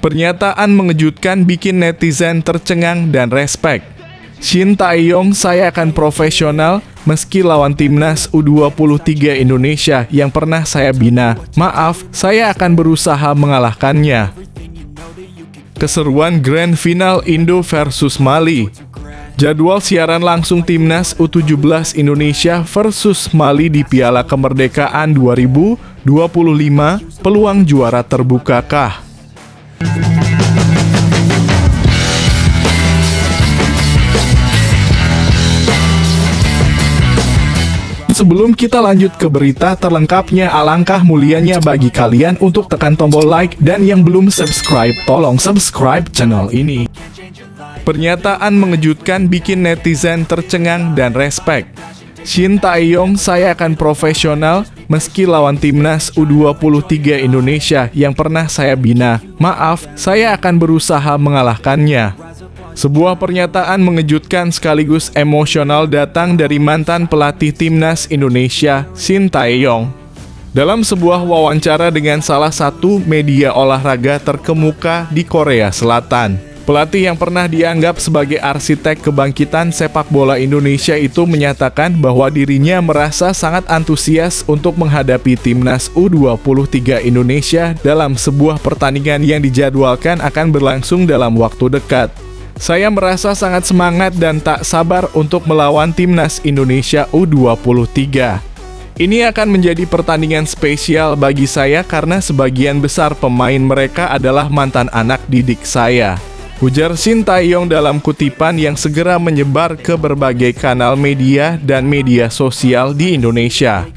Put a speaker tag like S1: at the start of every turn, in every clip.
S1: Pernyataan mengejutkan bikin netizen tercengang dan respek. Shin Tae-yong, saya akan profesional meski lawan timnas U23 Indonesia yang pernah saya bina. Maaf, saya akan berusaha mengalahkannya. Keseruan Grand Final Indo versus Mali. Jadwal siaran langsung timnas U17 Indonesia versus Mali di Piala Kemerdekaan 2025, peluang juara terbukakah? Sebelum kita lanjut ke berita terlengkapnya, alangkah mulianya bagi kalian untuk tekan tombol like, dan yang belum subscribe, tolong subscribe channel ini. Pernyataan mengejutkan bikin netizen tercengang dan respek. Shin Tae-yong, saya akan profesional meski lawan timnas U23 Indonesia yang pernah saya bina. Maaf, saya akan berusaha mengalahkannya. Sebuah pernyataan mengejutkan sekaligus emosional datang dari mantan pelatih timnas Indonesia, Shin Tae-yong. Dalam sebuah wawancara dengan salah satu media olahraga terkemuka di Korea Selatan, pelatih yang pernah dianggap sebagai arsitek kebangkitan sepak bola Indonesia itu menyatakan bahwa dirinya merasa sangat antusias untuk menghadapi timnas U23 Indonesia dalam sebuah pertandingan yang dijadwalkan akan berlangsung dalam waktu dekat. Saya merasa sangat semangat dan tak sabar untuk melawan timnas Indonesia U23. Ini akan menjadi pertandingan spesial bagi saya karena sebagian besar pemain mereka adalah mantan anak didik saya, ujar Shin Tae-yong dalam kutipan yang segera menyebar ke berbagai kanal media dan media sosial di Indonesia.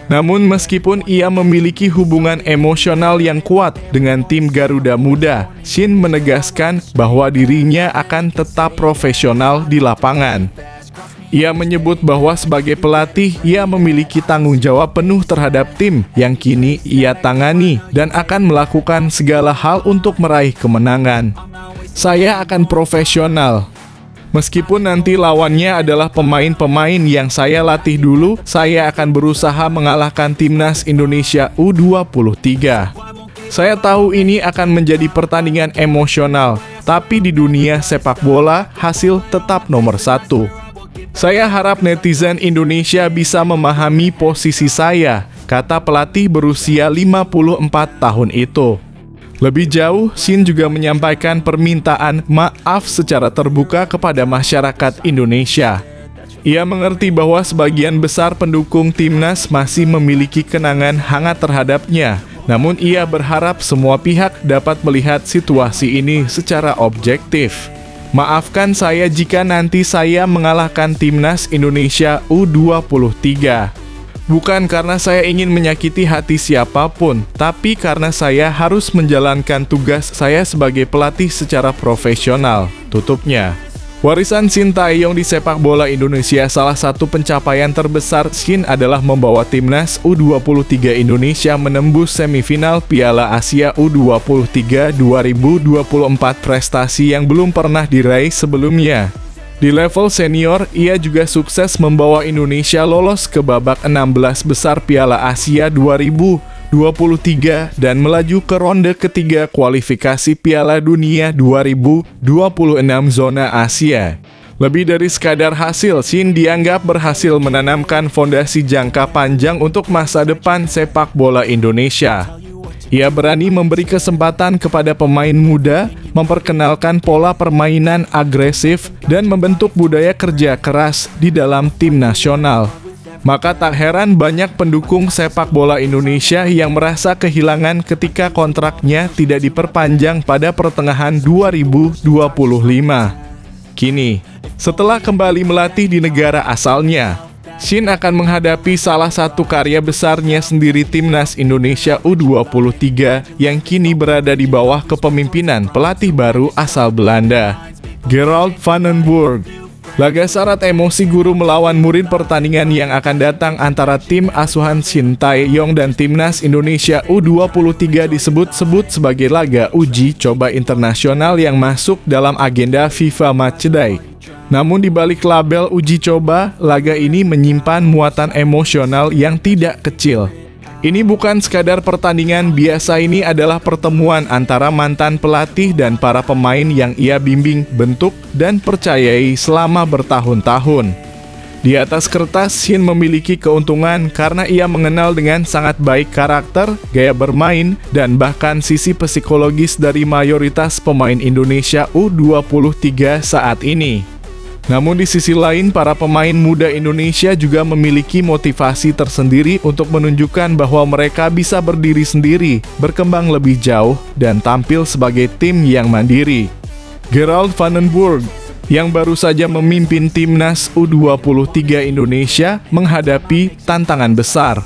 S1: Namun meskipun ia memiliki hubungan emosional yang kuat dengan tim Garuda Muda, Shin menegaskan bahwa dirinya akan tetap profesional di lapangan. Ia menyebut bahwa sebagai pelatih, ia memiliki tanggung jawab penuh terhadap tim yang kini ia tangani dan akan melakukan segala hal untuk meraih kemenangan. Saya akan profesional. Meskipun nanti lawannya adalah pemain-pemain yang saya latih dulu, saya akan berusaha mengalahkan timnas Indonesia U23. Saya tahu ini akan menjadi pertandingan emosional, tapi di dunia sepak bola, hasil tetap nomor satu. Saya harap netizen Indonesia bisa memahami posisi saya, kata pelatih berusia 54 tahun itu. Lebih jauh, Shin juga menyampaikan permintaan maaf secara terbuka kepada masyarakat Indonesia. Ia mengerti bahwa sebagian besar pendukung timnas masih memiliki kenangan hangat terhadapnya, namun ia berharap semua pihak dapat melihat situasi ini secara objektif. Maafkan saya jika nanti saya mengalahkan timnas Indonesia U23. Bukan karena saya ingin menyakiti hati siapapun, tapi karena saya harus menjalankan tugas saya sebagai pelatih secara profesional, tutupnya. Warisan Shin Tae-yong di sepak bola Indonesia, salah satu pencapaian terbesar Shin adalah membawa timnas U23 Indonesia menembus semifinal Piala Asia U23 2024, prestasi yang belum pernah diraih sebelumnya. Di level senior, ia juga sukses membawa Indonesia lolos ke babak 16 besar Piala Asia 2023 dan melaju ke ronde ketiga kualifikasi Piala Dunia 2026 zona Asia. Lebih dari sekadar hasil, Shin dianggap berhasil menanamkan fondasi jangka panjang untuk masa depan sepak bola Indonesia. Ia berani memberi kesempatan kepada pemain muda, memperkenalkan pola permainan agresif, dan membentuk budaya kerja keras di dalam tim nasional. Maka tak heran banyak pendukung sepak bola Indonesia yang merasa kehilangan ketika kontraknya tidak diperpanjang pada pertengahan 2025. Kini, setelah kembali melatih di negara asalnya, Shin akan menghadapi salah satu karya besarnya sendiri, timnas Indonesia U23 yang kini berada di bawah kepemimpinan pelatih baru asal Belanda, Gerald van den Burg. Laga syarat emosi guru melawan murid, pertandingan yang akan datang antara tim asuhan Shin Tae-yong dan timnas Indonesia U23 disebut-sebut sebagai laga uji coba internasional yang masuk dalam agenda FIFA Matchday. Namun di balik label uji coba, laga ini menyimpan muatan emosional yang tidak kecil. Ini bukan sekadar pertandingan biasa, ini adalah pertemuan antara mantan pelatih dan para pemain yang ia bimbing, bentuk, dan percayai selama bertahun-tahun. Di atas kertas, Shin memiliki keuntungan karena ia mengenal dengan sangat baik karakter, gaya bermain, dan bahkan sisi psikologis dari mayoritas pemain Indonesia U23 saat ini. Namun di sisi lain, para pemain muda Indonesia juga memiliki motivasi tersendiri untuk menunjukkan bahwa mereka bisa berdiri sendiri, berkembang lebih jauh, dan tampil sebagai tim yang mandiri. Gerald van den Burg, yang baru saja memimpin timnas U23 Indonesia, menghadapi tantangan besar.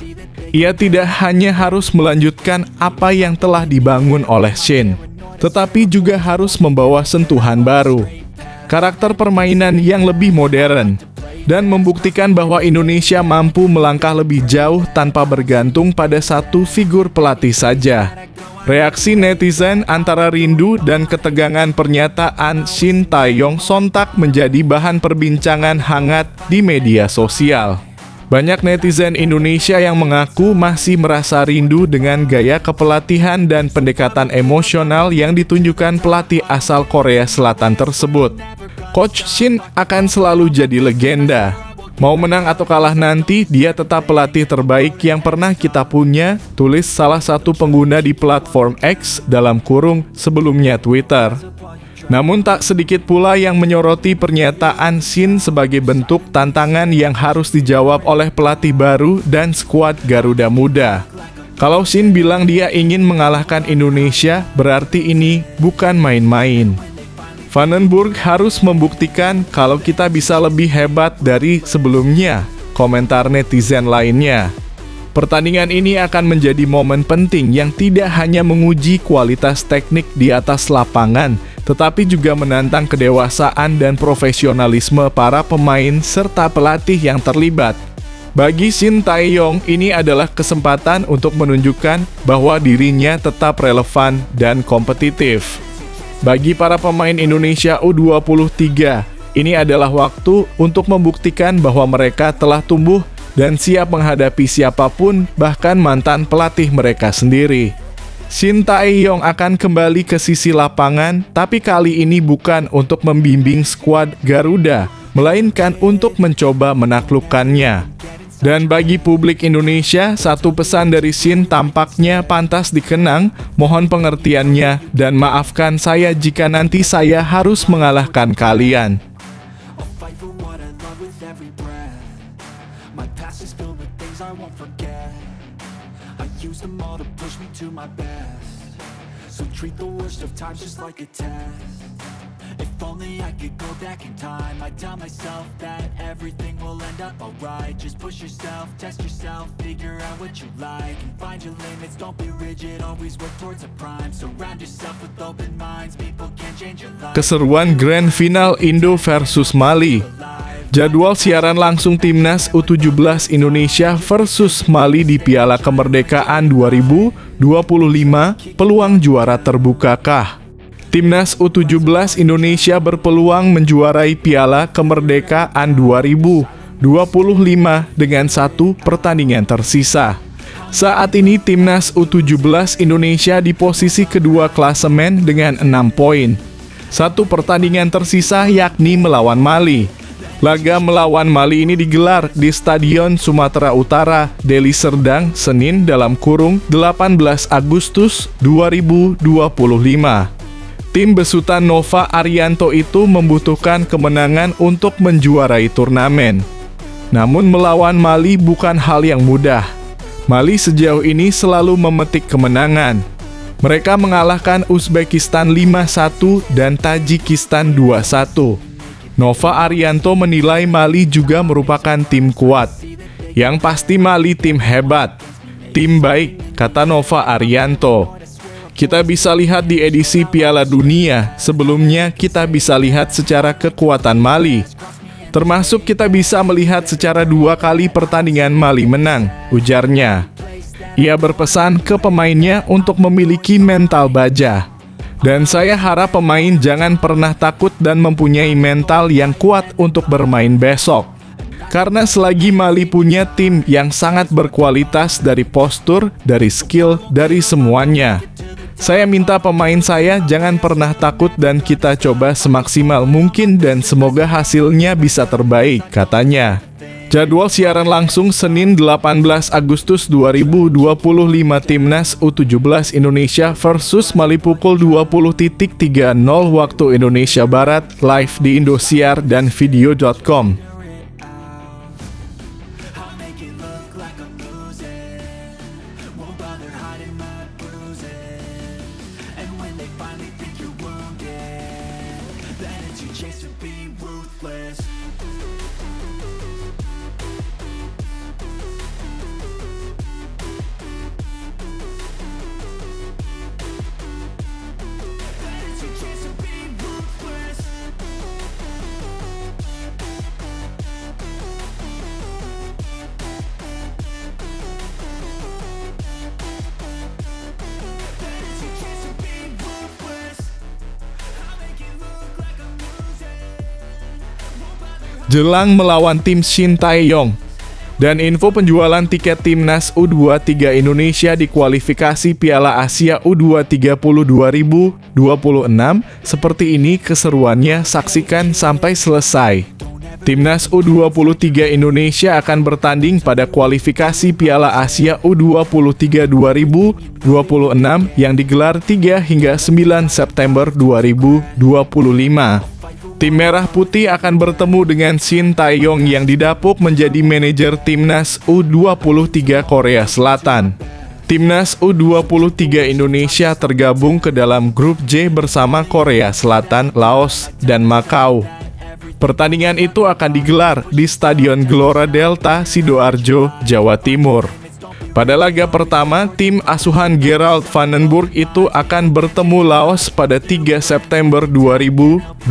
S1: Ia tidak hanya harus melanjutkan apa yang telah dibangun oleh Shin, tetapi juga harus membawa sentuhan baru, karakter permainan yang lebih modern, dan membuktikan bahwa Indonesia mampu melangkah lebih jauh tanpa bergantung pada satu figur pelatih saja. Reaksi netizen antara rindu dan ketegangan pernyataan Shin Tae-yong sontak menjadi bahan perbincangan hangat di media sosial. Banyak netizen Indonesia yang mengaku masih merasa rindu dengan gaya kepelatihan dan pendekatan emosional yang ditunjukkan pelatih asal Korea Selatan tersebut. Coach Shin akan selalu jadi legenda. Mau menang atau kalah nanti, dia tetap pelatih terbaik yang pernah kita punya, tulis salah satu pengguna di platform X (sebelumnya Twitter). Namun tak sedikit pula yang menyoroti pernyataan Shin sebagai bentuk tantangan yang harus dijawab oleh pelatih baru dan skuad Garuda Muda. Kalau Shin bilang dia ingin mengalahkan Indonesia, berarti ini bukan main-main. Van den Burg harus membuktikan kalau kita bisa lebih hebat dari sebelumnya, komentar netizen lainnya. Pertandingan ini akan menjadi momen penting yang tidak hanya menguji kualitas teknik di atas lapangan, tetapi juga menantang kedewasaan dan profesionalisme para pemain serta pelatih yang terlibat. Bagi Shin Tae-yong, ini adalah kesempatan untuk menunjukkan bahwa dirinya tetap relevan dan kompetitif. Bagi para pemain Indonesia U23, ini adalah waktu untuk membuktikan bahwa mereka telah tumbuh dan siap menghadapi siapapun, bahkan mantan pelatih mereka sendiri. Shin Tae-yong akan kembali ke sisi lapangan, tapi kali ini bukan untuk membimbing skuad Garuda, melainkan untuk mencoba menaklukkannya. Dan bagi publik Indonesia, satu pesan dari Shin tampaknya pantas dikenang, mohon pengertiannya dan maafkan saya jika nanti saya harus mengalahkan kalian. My past is filled with things I won't forget. I use them all to push me to my best. So treat the worst of times just like a test. If only I could go back in time, I'd tell myself that everything will end up alright. Just push yourself, test yourself, figure out what you like, and find your limits, don't be rigid, always work towards a prime. Surround yourself with open minds, people can change your life. Keseruan Grand Final Indo versus Mali. Jadwal siaran langsung Timnas U17 Indonesia versus Mali di Piala Kemerdekaan 2025, peluang juara terbukakah? Timnas U17 Indonesia berpeluang menjuarai Piala Kemerdekaan 2025 dengan 1 pertandingan tersisa. Saat ini Timnas U17 Indonesia di posisi kedua klasemen dengan 6 poin. 1 pertandingan tersisa yakni melawan Mali. Laga melawan Mali ini digelar di Stadion Sumatera Utara, Deli Serdang, Senin (18 Agustus 2025). Tim besutan Nova Arianto itu membutuhkan kemenangan untuk menjuarai turnamen. Namun melawan Mali bukan hal yang mudah. Mali sejauh ini selalu memetik kemenangan. Mereka mengalahkan Uzbekistan 5-1 dan Tajikistan 2-1. Nova Arianto menilai Mali juga merupakan tim kuat. Yang pasti Mali tim hebat, tim baik, kata Nova Arianto. Kita bisa lihat di edisi Piala Dunia, sebelumnya kita bisa lihat secara kekuatan Mali. Termasuk kita bisa melihat secara 2 kali pertandingan Mali menang, ujarnya. Ia berpesan ke pemainnya untuk memiliki mental baja. Dan saya harap pemain jangan pernah takut dan mempunyai mental yang kuat untuk bermain besok. Karena selagi Mali punya tim yang sangat berkualitas dari postur, dari skill, dari semuanya. Saya minta pemain saya jangan pernah takut dan kita coba semaksimal mungkin dan semoga hasilnya bisa terbaik, katanya. Jadwal siaran langsung Senin 18 Agustus 2025 Timnas U17 Indonesia versus Mali pukul 20.30 waktu Indonesia Barat, live di Indosiar dan video.com. Jelang melawan tim Shin Tae-yong. Dan info penjualan tiket Timnas U23 Indonesia di kualifikasi Piala Asia U23 2026 seperti ini keseruannya, saksikan sampai selesai. Timnas U23 Indonesia akan bertanding pada kualifikasi Piala Asia U23 2026 yang digelar 3 hingga 9 September 2025. Tim Merah Putih akan bertemu dengan Shin Tae-yong yang didapuk menjadi manajer Timnas U23 Korea Selatan. Timnas U23 Indonesia tergabung ke dalam grup J bersama Korea Selatan, Laos, dan Makau. Pertandingan itu akan digelar di Stadion Gelora Delta, Sidoarjo, Jawa Timur. Pada laga pertama, tim asuhan Gerald Vandenburg itu akan bertemu Laos pada 3 September 2025.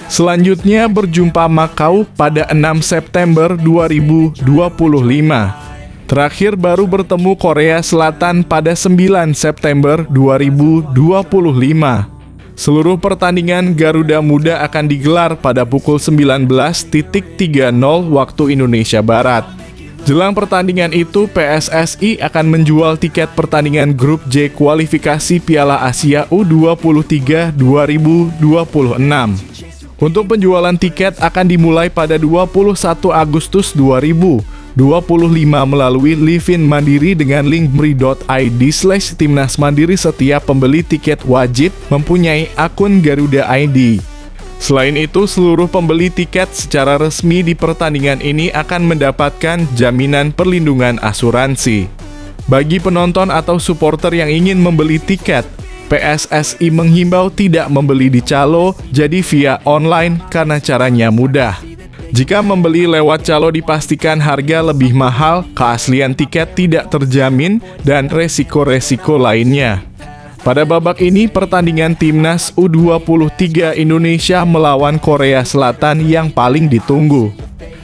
S1: Selanjutnya berjumpa Makau pada 6 September 2025. Terakhir baru bertemu Korea Selatan pada 9 September 2025. Seluruh pertandingan Garuda Muda akan digelar pada pukul 19.30 waktu Indonesia Barat. Jelang pertandingan itu, PSSI akan menjual tiket pertandingan grup J kualifikasi Piala Asia U23 2026. Untuk penjualan tiket akan dimulai pada 21 Agustus 2025 melalui Livin Mandiri dengan link mri.id/timnasmandiri. Setiap pembeli tiket wajib mempunyai akun Garuda ID. Selain itu, seluruh pembeli tiket secara resmi di pertandingan ini akan mendapatkan jaminan perlindungan asuransi. Bagi penonton atau supporter yang ingin membeli tiket, PSSI menghimbau tidak membeli di calo, jadi via online karena caranya mudah. Jika membeli lewat calo dipastikan harga lebih mahal, keaslian tiket tidak terjamin, dan resiko-resiko lainnya. Pada babak ini, pertandingan Timnas U23 Indonesia melawan Korea Selatan yang paling ditunggu.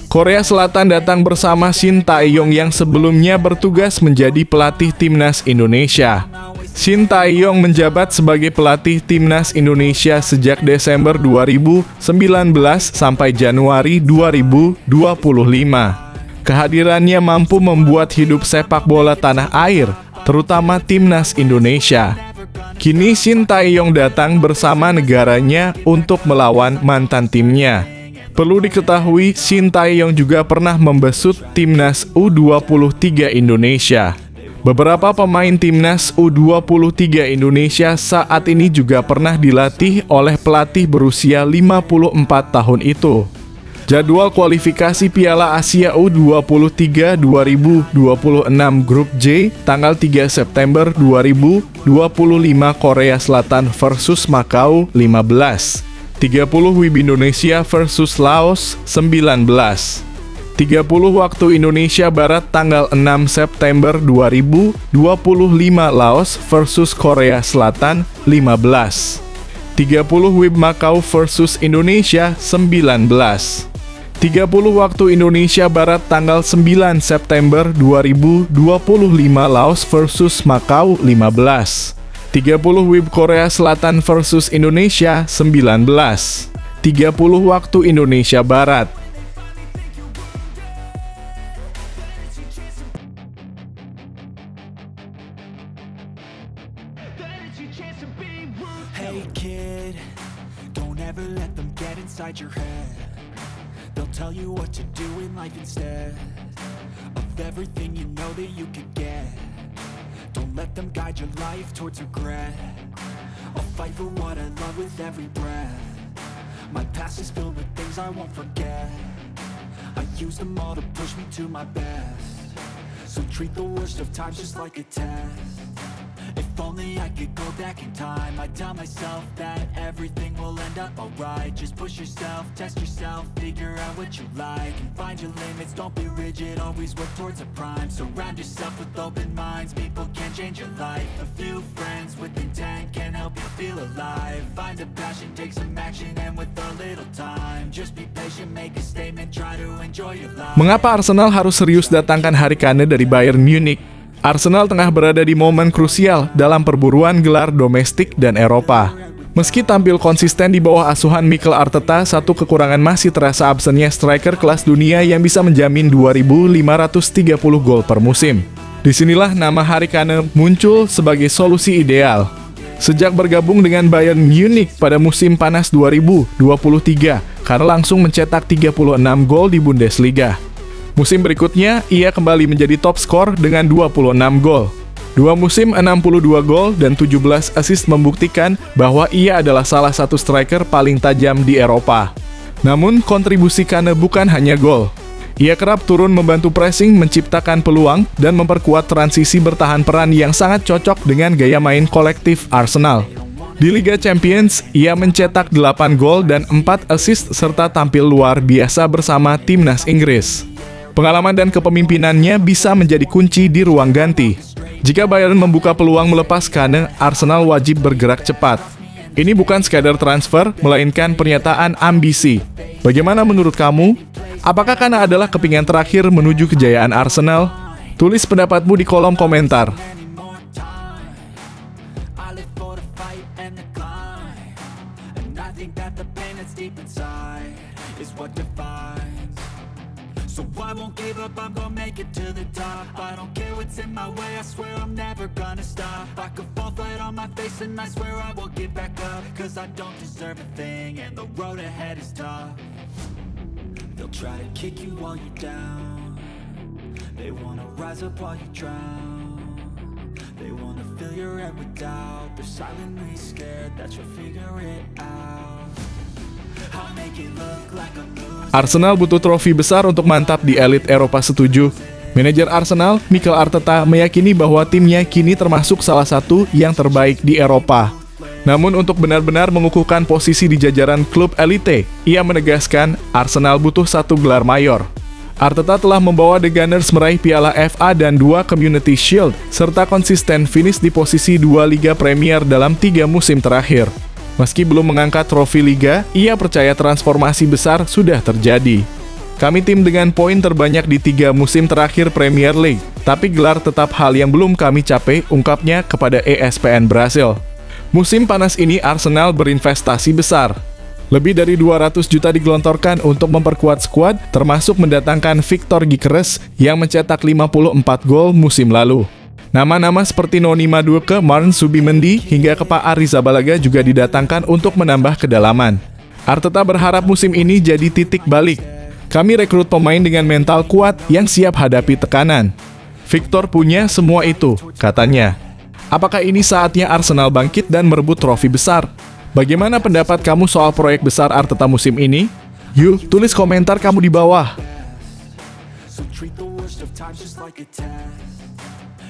S1: Korea Selatan datang bersama Shin Tae-yong yang sebelumnya bertugas menjadi pelatih Timnas Indonesia. Shin Tae-yong menjabat sebagai pelatih Timnas Indonesia sejak Desember 2019 sampai Januari 2025. Kehadirannya mampu membuat hidup sepak bola tanah air, terutama Timnas Indonesia. Kini Shin Tae-yong datang bersama negaranya untuk melawan mantan timnya. Perlu diketahui, Shin Tae-yong juga pernah membesut Timnas U23 Indonesia. Beberapa pemain Timnas U23 Indonesia saat ini juga pernah dilatih oleh pelatih berusia 54 tahun itu. Jadwal kualifikasi Piala Asia U23 2026 Grup J tanggal 3 September 2025 Korea Selatan versus Makau 15, 30 WIB Indonesia versus Laos 19, 30 waktu Indonesia Barat tanggal 6 September 2025 Laos versus Korea Selatan 15, 30 WIB Makau versus Indonesia 19, 30 waktu Indonesia Barat tanggal 9 September 2025 Laos versus Makau 15, 30 WIB Korea Selatan versus Indonesia 19, 30 waktu Indonesia Barat.
S2: Hey kid, don't ever let them get inside your head. They'll tell you what to do in life instead of everything you know that you could get. Don't let them guide your life towards regret. I'll fight for what I love with every breath. My past is filled with things I won't forget. I use them all to push me to my best. So treat the worst of times just like a test. If only I could go back in time, I'd tell myself that everything will end up alright. Just push yourself, test yourself, figure out what you like, and find your limits, don't be rigid, always work towards a prime. Surround yourself with open minds, people can change your life. A few friends with intent can help you feel alive. Find a passion, take some action, and with a little time, just be patient, make a statement, try to enjoy your life.
S1: Mengapa Arsenal harus serius datangkan Harry Kane dari Bayern Munich? Arsenal tengah berada di momen krusial dalam perburuan gelar domestik dan Eropa. Meski tampil konsisten di bawah asuhan Mikel Arteta, satu kekurangan masih terasa absennya striker kelas dunia yang bisa menjamin 2.530 gol per musim. Disinilah nama Harry Kane muncul sebagai solusi ideal. Sejak bergabung dengan Bayern Munich pada musim panas 2023, Kane langsung mencetak 36 gol di Bundesliga. Musim berikutnya, ia kembali menjadi top skor dengan 26 gol. Dua musim 62 gol dan 17 assist membuktikan bahwa ia adalah salah satu striker paling tajam di Eropa. Namun, kontribusi Kane bukan hanya gol. Ia kerap turun membantu pressing, menciptakan peluang, dan memperkuat transisi bertahan peran yang sangat cocok dengan gaya main kolektif Arsenal. Di Liga Champions, ia mencetak 8 gol dan 4 assist serta tampil luar biasa bersama timnas Inggris. Pengalaman dan kepemimpinannya bisa menjadi kunci di ruang ganti. Jika Bayern membuka peluang melepas Kane, Arsenal wajib bergerak cepat. Ini bukan sekadar transfer, melainkan pernyataan ambisi. Bagaimana menurut kamu? Apakah Kane adalah kepingan terakhir menuju kejayaan Arsenal? Tulis pendapatmu di kolom komentar.
S2: So I won't give up, I'm gonna make it to the top. I don't care what's in my way, I swear I'm never gonna stop. I could fall flat on my face and I swear I will get back up. Cause I don't deserve a thing and the road ahead is tough. They'll try to kick you while you're down. They wanna rise up while you drown. They wanna fill your head with doubt. They're silently scared that you'll figure it out. I'll make it look like I'm losing.
S1: Arsenal butuh trofi besar untuk mantap di elit Eropa, setuju. Manajer Arsenal, Mikel Arteta, meyakini bahwa timnya kini termasuk salah satu yang terbaik di Eropa. Namun untuk benar-benar mengukuhkan posisi di jajaran klub elite, ia menegaskan Arsenal butuh satu gelar mayor. Arteta telah membawa The Gunners meraih Piala FA dan 2 Community Shield, serta konsisten finish di posisi 2 Liga Premier dalam 3 musim terakhir. Meski belum mengangkat trofi Liga, ia percaya transformasi besar sudah terjadi. Kami tim dengan poin terbanyak di 3 musim terakhir Premier League, tapi gelar tetap hal yang belum kami capai, ungkapnya kepada ESPN Brasil. Musim panas ini Arsenal berinvestasi besar. Lebih dari 200 juta digelontorkan untuk memperkuat skuad, termasuk mendatangkan Victor Gyökeres yang mencetak 54 gol musim lalu. Nama-nama seperti Noni Madueke, Marn Subimendi, hingga Kepa Arrizabalaga juga didatangkan untuk menambah kedalaman. Arteta berharap musim ini jadi titik balik. Kami rekrut pemain dengan mental kuat yang siap hadapi tekanan. Victor punya semua itu, katanya. Apakah ini saatnya Arsenal bangkit dan merebut trofi besar? Bagaimana pendapat kamu soal proyek besar Arteta musim ini? Yuk, tulis komentar kamu di bawah.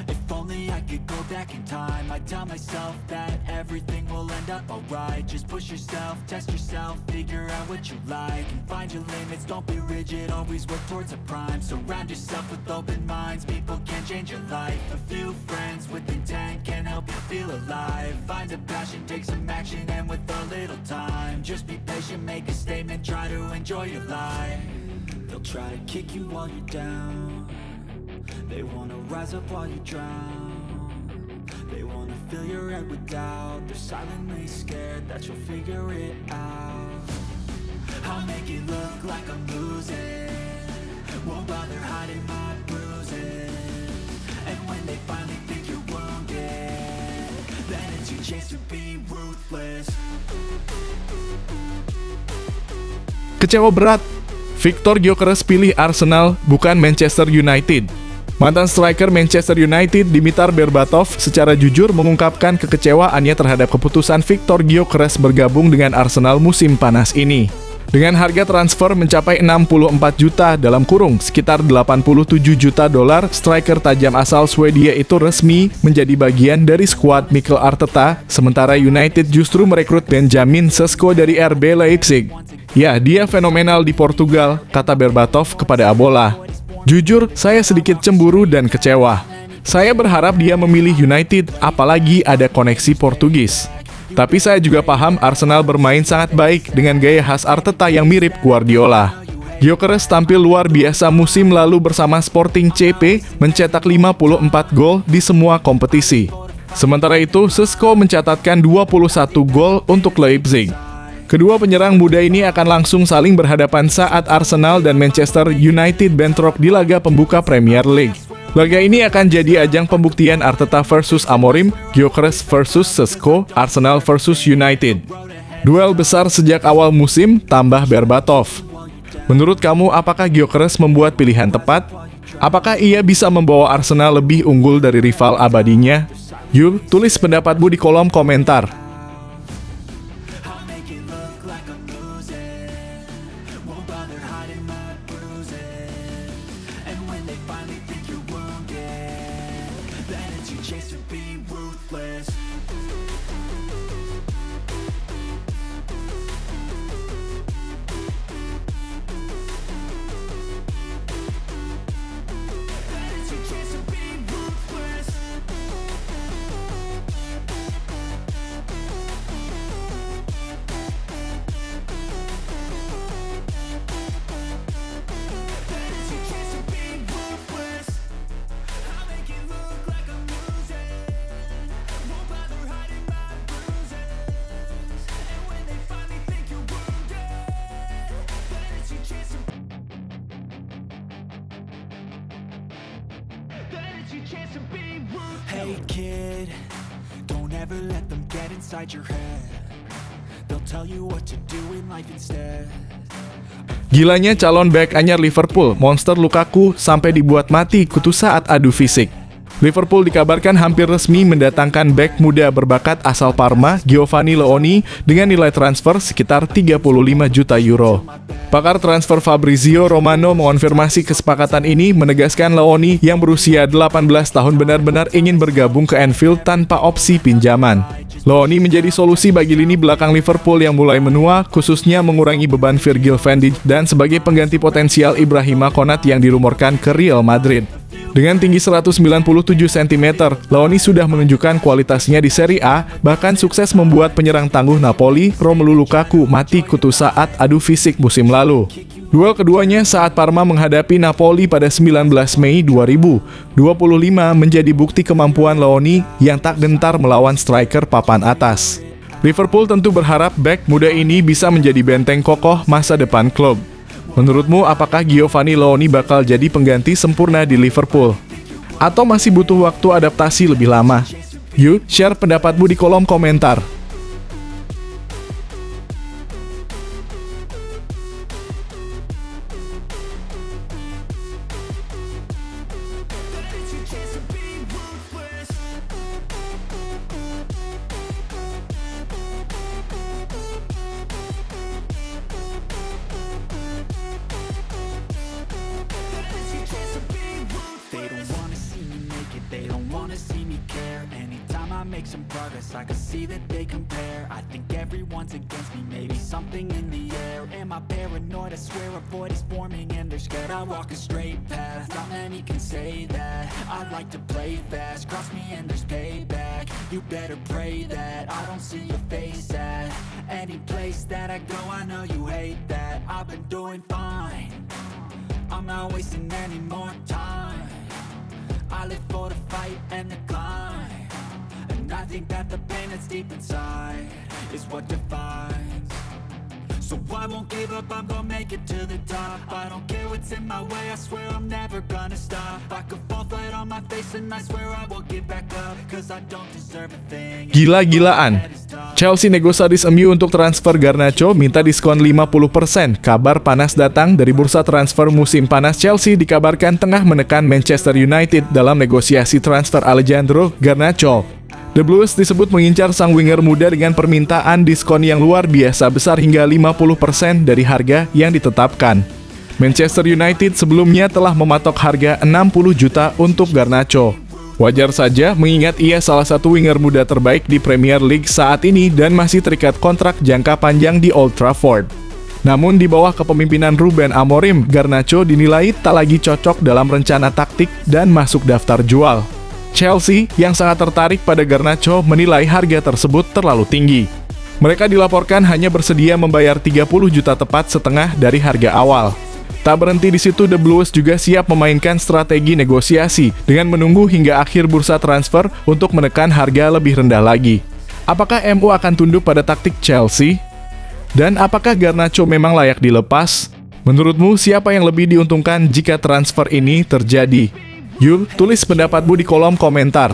S2: If only I could go back in time, I'd tell myself that everything will end up alright. Just push yourself, test yourself, figure out what you like, and find your limits, don't be rigid, always work towards a prime. Surround yourself with open minds, people can change your life. A few friends with intent can help you feel alive. Find a passion, take some action, and with a little time, just be patient, make a statement, try to enjoy your life. They'll try to kick you while you're down. They wanna rise up while you drown. They wanna fill your head with doubt. They're silently scared that you'll figure it out. I'll make it look like I'm losing. Won't bother hiding my bruises. And when they finally think you're wounded, then it's it's your chance to be ruthless.
S1: Kecewa berat, Viktor Gyökeres pilih Arsenal, bukan Manchester United. Mantan striker Manchester United, Dimitar Berbatov, secara jujur mengungkapkan kekecewaannya terhadap keputusan Viktor Gyökeres bergabung dengan Arsenal musim panas ini. Dengan harga transfer mencapai 64 juta dalam kurung sekitar 87 juta dolar, striker tajam asal Swedia itu resmi menjadi bagian dari skuad Mikel Arteta, sementara United justru merekrut Benjamin Sesko dari RB Leipzig. Ya, dia fenomenal di Portugal, kata Berbatov kepada Abola. Jujur, saya sedikit cemburu dan kecewa. Saya berharap dia memilih United, apalagi ada koneksi Portugis. Tapi saya juga paham Arsenal bermain sangat baik dengan gaya khas Arteta yang mirip Guardiola. Gyökeres tampil luar biasa musim lalu bersama Sporting CP, mencetak 54 gol di semua kompetisi. Sementara itu, Sesko mencatatkan 21 gol untuk Leipzig. Kedua penyerang muda ini akan langsung saling berhadapan saat Arsenal dan Manchester United bentrok di laga pembuka Premier League. Laga ini akan jadi ajang pembuktian Arteta versus Amorim, Gyökeres versus Sesko, Arsenal versus United. Duel besar sejak awal musim, tambah Berbatov. Menurut kamu, apakah Gyökeres membuat pilihan tepat? Apakah ia bisa membawa Arsenal lebih unggul dari rival abadinya? Yuk, tulis pendapatmu di kolom komentar.
S2: Chance to be ruthless. It's your chance to be ruthless. It's your chance to be ruthless. I'll make it look like I'm Hey kid, don't ever let them get inside your head. They'll tell you what to do in life instead.
S1: Gilanya calon bek anyar Liverpool, monster Lukaku, sampai dibuat mati kutu saat adu fisik. Liverpool dikabarkan hampir resmi mendatangkan bek muda berbakat asal Parma, Giovanni Leoni, dengan nilai transfer sekitar 35 juta euro. Pakar transfer Fabrizio Romano mengonfirmasi kesepakatan ini, menegaskan Leoni yang berusia 18 tahun benar-benar ingin bergabung ke Anfield tanpa opsi pinjaman. Leoni menjadi solusi bagi lini belakang Liverpool yang mulai menua, khususnya mengurangi beban Virgil van Dijk dan sebagai pengganti potensial Ibrahima Konate yang dirumorkan ke Real Madrid. Dengan tinggi 197 cm, Leoni sudah menunjukkan kualitasnya di Serie A, bahkan sukses membuat penyerang tangguh Napoli, Romelu Lukaku, mati kutu saat adu fisik musim lalu. Duel keduanya saat Parma menghadapi Napoli pada 19 Mei 2025 menjadi bukti kemampuan Leoni yang tak gentar melawan striker papan atas. Liverpool tentu berharap bek muda ini bisa menjadi benteng kokoh masa depan klub. Menurutmu, apakah Giovanni Leoni bakal jadi pengganti sempurna di Liverpool? Atau masih butuh waktu adaptasi lebih lama? Yuk, share pendapatmu di kolom komentar.
S2: Make some progress, I can see that they compare. I think everyone's against me, maybe something in the air. Am I paranoid? I swear a void is forming and they're scared. I walk a straight path, not many can say that. I like to play fast, cross me and there's payback. You better pray that I don't see your face at any place that I go. I know you hate that. I've been doing fine, I'm not wasting any more time. I live for the fight and the climb, and I think that the pain that's deep inside is what defines. So I won't give up, I'm gonna make it to the top. I don't care what's in my way, I swear I'm never gonna stop. I could fall flat on my face and I swear I will get back up, cause I don't deserve a thing.
S1: Gila-gilaan. Chelsea negosiasi MU untuk transfer Garnacho minta diskon 50%. Kabar panas datang dari bursa transfer musim panas. Chelsea dikabarkan tengah menekan Manchester United dalam negosiasi transfer Alejandro Garnacho. The Blues disebut mengincar sang winger muda dengan permintaan diskon yang luar biasa besar hingga 50% dari harga yang ditetapkan. Manchester United sebelumnya telah mematok harga 60 juta untuk Garnacho. Wajar saja mengingat ia salah satu winger muda terbaik di Premier League saat ini dan masih terikat kontrak jangka panjang di Old Trafford. Namun di bawah kepemimpinan Ruben Amorim, Garnacho dinilai tak lagi cocok dalam rencana taktik dan masuk daftar jual. Chelsea yang sangat tertarik pada Garnacho menilai harga tersebut terlalu tinggi. Mereka dilaporkan hanya bersedia membayar 30 juta tepat setengah dari harga awal. Tak berhenti di situ, The Blues juga siap memainkan strategi negosiasi dengan menunggu hingga akhir bursa transfer untuk menekan harga lebih rendah lagi. Apakah MU akan tunduk pada taktik Chelsea? Dan apakah Garnacho memang layak dilepas? Menurutmu siapa yang lebih diuntungkan jika transfer ini terjadi? Yuk, tulis pendapatmu di kolom komentar.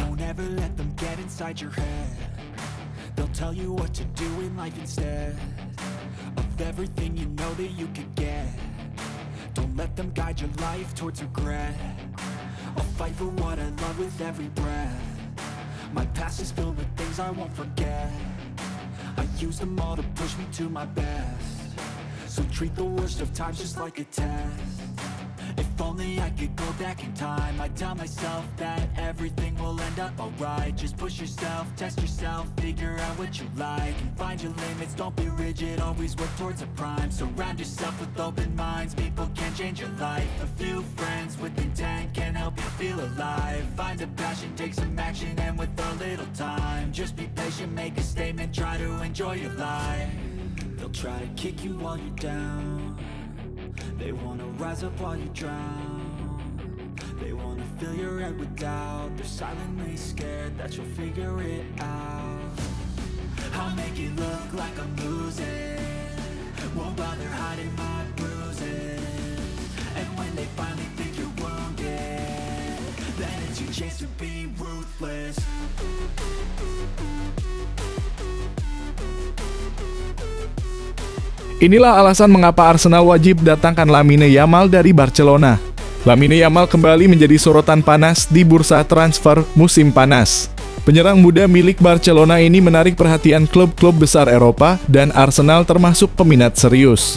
S2: Don't let them guide your life towards regret. I'll fight for what I love with every breath. My past is filled with things I won't forget. I use them all to push me to my best. So treat the worst of times just like a test. If only I could go back in time, I'd tell myself that everything will end up alright. Just push yourself, test yourself, figure out what you like, and find your limits, don't be rigid, always work towards a prime. Surround yourself with open minds, people can change your life. A few friends with intent can help you feel alive. Find a passion, take some action, and with a little time, just be patient, make a statement, try to enjoy your life. They'll try to kick you while you're down. They wanna rise up while you drown. They wanna fill your head with doubt. They're silently scared that you'll figure it out. I'll make it look like I'm losing, won't bother hiding my bruises. And when they finally think you're wounded, then it's your chance to be ruthless.
S1: Inilah alasan mengapa Arsenal wajib datangkan Lamine Yamal dari Barcelona. Lamine Yamal kembali menjadi sorotan panas di bursa transfer musim panas. Penyerang muda milik Barcelona ini menarik perhatian klub-klub besar Eropa dan Arsenal termasuk peminat serius.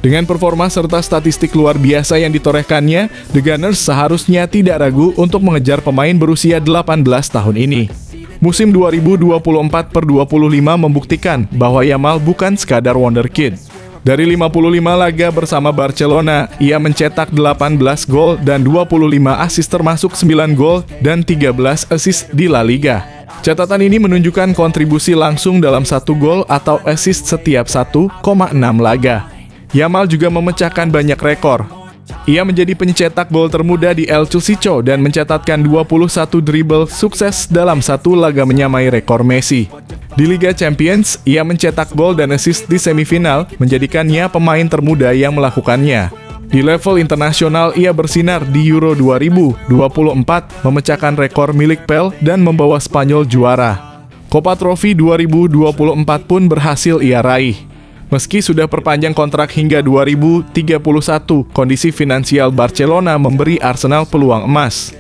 S1: Dengan performa serta statistik luar biasa yang ditorehkannya, The Gunners seharusnya tidak ragu untuk mengejar pemain berusia 18 tahun ini. Musim 2024-25 membuktikan bahwa Yamal bukan sekadar wonderkid. Dari 55 laga bersama Barcelona, ia mencetak 18 gol dan 25 assist termasuk 9 gol dan 13 assist di La Liga. Catatan ini menunjukkan kontribusi langsung dalam 1 gol atau assist setiap 1,6 laga. Yamal juga memecahkan banyak rekor. Ia menjadi pencetak gol termuda di El Clasico dan mencatatkan 21 dribble sukses dalam 1 laga menyamai rekor Messi. Di Liga Champions, ia mencetak gol dan assist di semifinal, menjadikannya pemain termuda yang melakukannya. Di level internasional, ia bersinar di Euro 2024, memecahkan rekor milik Pel dan membawa Spanyol juara. Copa Trophy 2024 pun berhasil ia raih. Meski sudah perpanjang kontrak hingga 2031, kondisi finansial Barcelona memberi Arsenal peluang emas.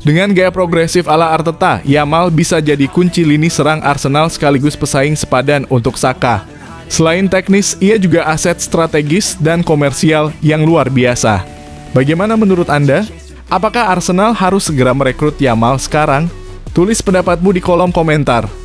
S1: Dengan gaya progresif ala Arteta, Yamal bisa jadi kunci lini serang Arsenal sekaligus pesaing sepadan untuk Saka. Selain teknis, ia juga aset strategis dan komersial yang luar biasa. Bagaimana menurut Anda? Apakah Arsenal harus segera merekrut Yamal sekarang? Tulis pendapatmu di kolom komentar.